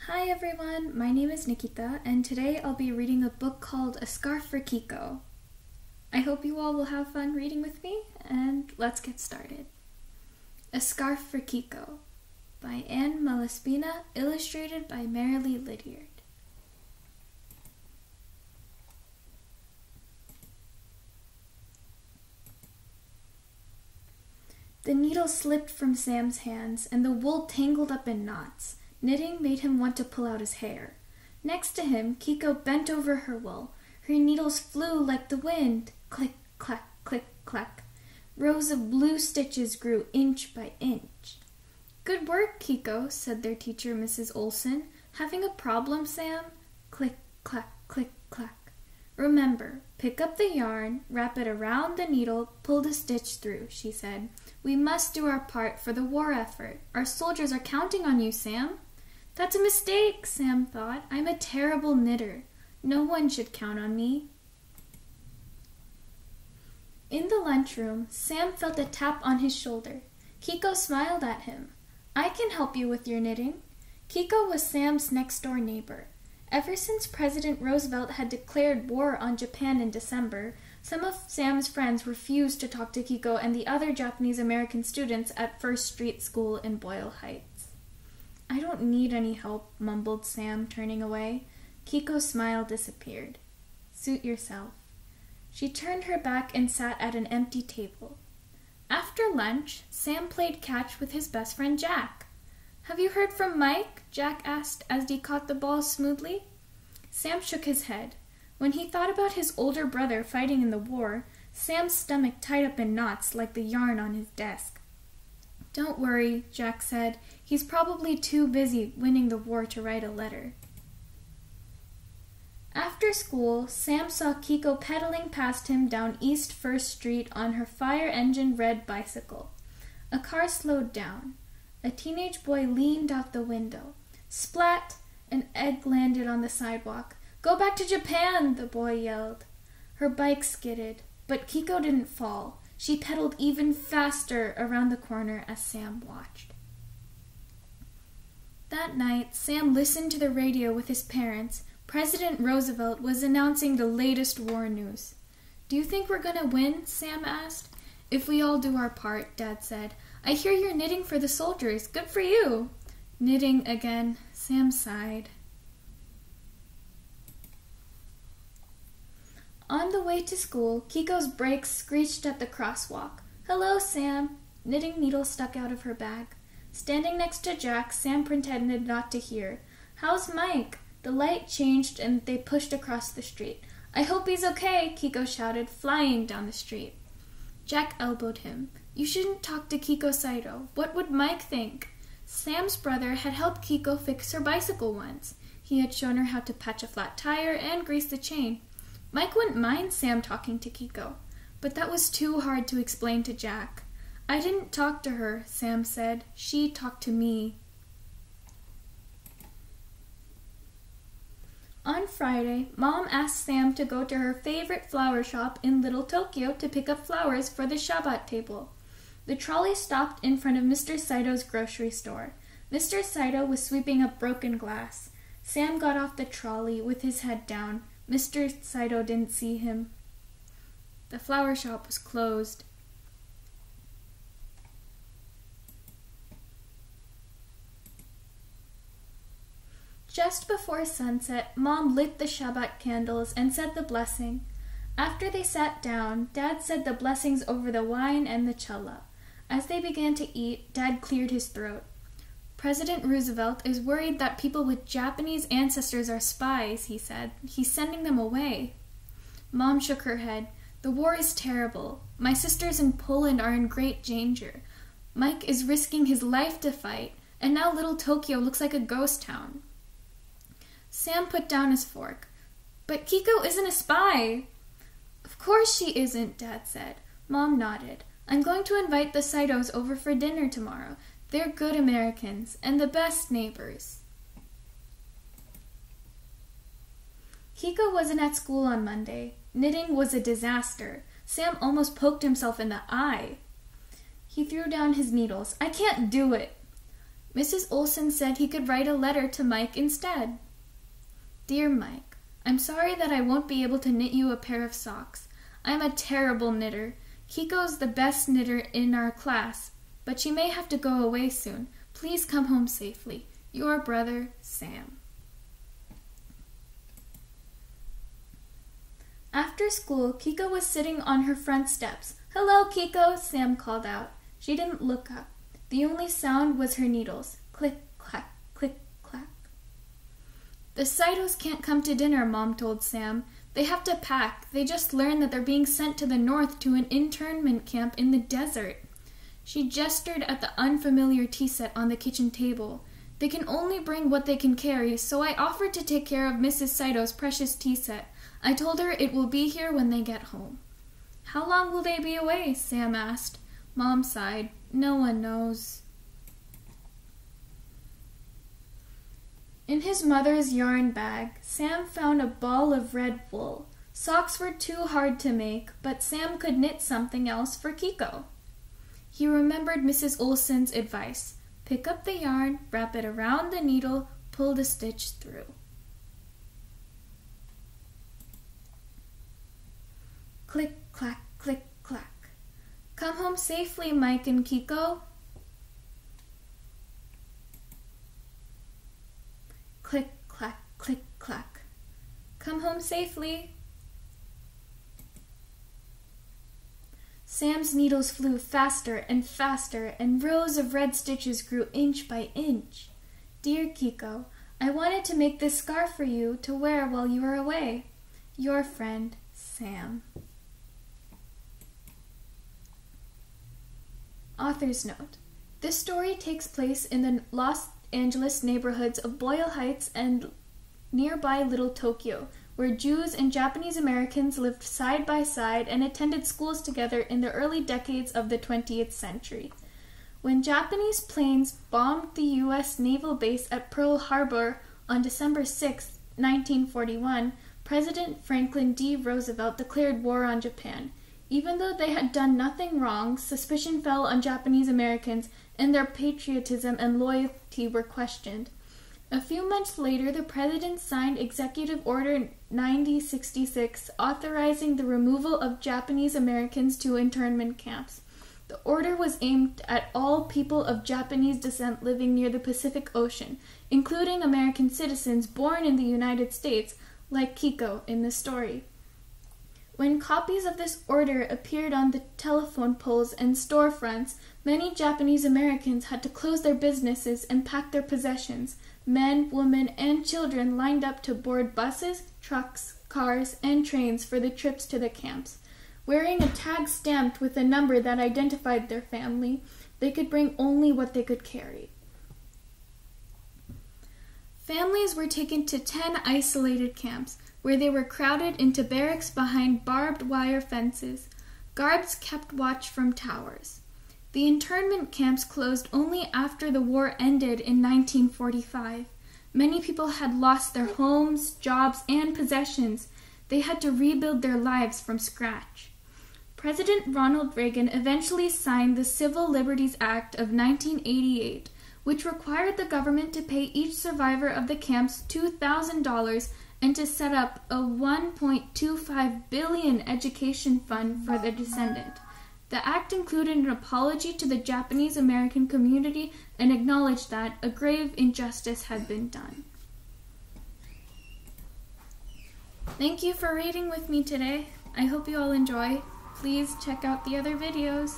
Hi everyone, my name is Nikhita, and today I'll be reading a book called A Scarf for Keiko. I hope you all will have fun reading with me, and let's get started. A Scarf for Keiko by Malaspina, illustrated by Merrilee Liddiard. The needle slipped from Sam's hands, and the wool tangled up in knots. Knitting made him want to pull out his hair. Next to him, Keiko bent over her wool. Her needles flew like the wind. Click, clack, click, clack. Rows of blue stitches grew inch by inch. Good work, Keiko, said their teacher, Mrs. Olson. Having a problem, Sam? Click, clack, click, clack. Remember, pick up the yarn, wrap it around the needle, pull the stitch through, she said. We must do our part for the war effort. Our soldiers are counting on you, Sam. That's a mistake, Sam thought. I'm a terrible knitter. No one should count on me. In the lunchroom, Sam felt a tap on his shoulder. Keiko smiled at him. I can help you with your knitting. Keiko was Sam's next-door neighbor. Ever since President Roosevelt had declared war on Japan in December, some of Sam's friends refused to talk to Keiko and the other Japanese-American students at First Street School in Boyle Heights. I don't need any help, mumbled Sam, turning away. Keiko's smile disappeared. Suit yourself. She turned her back and sat at an empty table. After lunch, Sam played catch with his best friend Jack. Have you heard from Mike? Jack asked as he caught the ball smoothly. Sam shook his head. When he thought about his older brother fighting in the war, Sam's stomach tied up in knots like the yarn on his desk. Don't worry, Jack said. He's probably too busy winning the war to write a letter. After school, Sam saw Keiko pedaling past him down East First Street on her fire-engined red bicycle. A car slowed down. A teenage boy leaned out the window. Splat! An egg landed on the sidewalk. Go back to Japan, the boy yelled. Her bike skidded, but Keiko didn't fall. She pedaled even faster around the corner as Sam watched. That night, Sam listened to the radio with his parents. President Roosevelt was announcing the latest war news. Do you think we're gonna win? Sam asked. If we all do our part, Dad said. I hear you're knitting for the soldiers. Good for you. Knitting again. Sam sighed. On the way to school, Keiko's brakes screeched at the crosswalk. Hello, Sam. Knitting needle stuck out of her bag. Standing next to Jack, Sam pretended not to hear. How's Mike? The light changed and they pushed across the street. I hope he's okay, Keiko shouted, flying down the street. Jack elbowed him. You shouldn't talk to Keiko Saito. What would Mike think? Sam's brother had helped Keiko fix her bicycle once. He had shown her how to patch a flat tire and grease the chain. Mike wouldn't mind Sam talking to Keiko, but that was too hard to explain to Jack. I didn't talk to her, Sam said. She talked to me. On Friday, Mom asked Sam to go to her favorite flower shop in Little Tokyo to pick up flowers for the Shabbat table. The trolley stopped in front of Mr. Saito's grocery store. Mr. Saito was sweeping up broken glass. Sam got off the trolley with his head down. Mr. Saito didn't see him. The flower shop was closed. Just before sunset, Mom lit the Shabbat candles and said the blessing. After they sat down, Dad said the blessings over the wine and the challah. As they began to eat, Dad cleared his throat. President Roosevelt is worried that people with Japanese ancestors are spies, he said. He's sending them away. Mom shook her head. The war is terrible. My sisters in Poland are in great danger. Mike is risking his life to fight, and now Little Tokyo looks like a ghost town. Sam put down his fork. But Keiko isn't a spy. Of course she isn't, Dad said. Mom nodded. I'm going to invite the Saitos over for dinner tomorrow. They're good Americans, and the best neighbors. Keiko wasn't at school on Monday. Knitting was a disaster. Sam almost poked himself in the eye. He threw down his needles. I can't do it. Mrs. Olson said he could write a letter to Mike instead. Dear Mike, I'm sorry that I won't be able to knit you a pair of socks. I'm a terrible knitter. Keiko's the best knitter in our class, but she may have to go away soon. Please come home safely. Your brother, Sam. After school, Keiko was sitting on her front steps. Hello, Keiko, Sam called out. She didn't look up. The only sound was her needles. Click, clack, click, clack. The Saitos can't come to dinner, Mom told Sam. They have to pack. They just learned that they're being sent to the north to an internment camp in the desert. She gestured at the unfamiliar tea set on the kitchen table. They can only bring what they can carry, so I offered to take care of Mrs. Saito's precious tea set. I told her it will be here when they get home. How long will they be away? Sam asked. Mom sighed. No one knows. In his mother's yarn bag, Sam found a ball of red wool. Socks were too hard to make, but Sam could knit something else for Keiko. He remembered Mrs. Olson's advice. Pick up the yarn, wrap it around the needle, pull the stitch through. Click, clack, click, clack. Come home safely, Mike and Keiko. Click, clack, click, clack. Come home safely. Sam's needles flew faster and faster, and rows of red stitches grew inch by inch. Dear Keiko, I wanted to make this scarf for you to wear while you were away. Your friend, Sam. Author's note. This story takes place in the Los Angeles neighborhoods of Boyle Heights and nearby Little Tokyo, where Jews and Japanese Americans lived side by side and attended schools together in the early decades of the 20th century. When Japanese planes bombed the U.S. naval base at Pearl Harbor on December 6, 1941, President Franklin D. Roosevelt declared war on Japan. Even though they had done nothing wrong, suspicion fell on Japanese Americans, and their patriotism and loyalty were questioned. A few months later, the President signed Executive Order 9066, authorizing the removal of Japanese Americans to internment camps. The order was aimed at all people of Japanese descent living near the Pacific Ocean, including American citizens born in the United States, like Keiko in the story. When copies of this order appeared on the telephone poles and storefronts, many Japanese Americans had to close their businesses and pack their possessions. Men, women, and children lined up to board buses, trucks, cars, and trains for the trips to the camps. Wearing a tag stamped with a number that identified their family, they could bring only what they could carry. Families were taken to 10 isolated camps, where they were crowded into barracks behind barbed wire fences. Guards kept watch from towers. The internment camps closed only after the war ended in 1945. Many people had lost their homes, jobs, and possessions. They had to rebuild their lives from scratch. President Ronald Reagan eventually signed the Civil Liberties Act of 1988, which required the government to pay each survivor of the camps $2,000 and to set up a $1.25 billion education fund for the descendant. The act included an apology to the Japanese American community and acknowledged that a grave injustice had been done. Thank you for reading with me today. I hope you all enjoy. Please check out the other videos.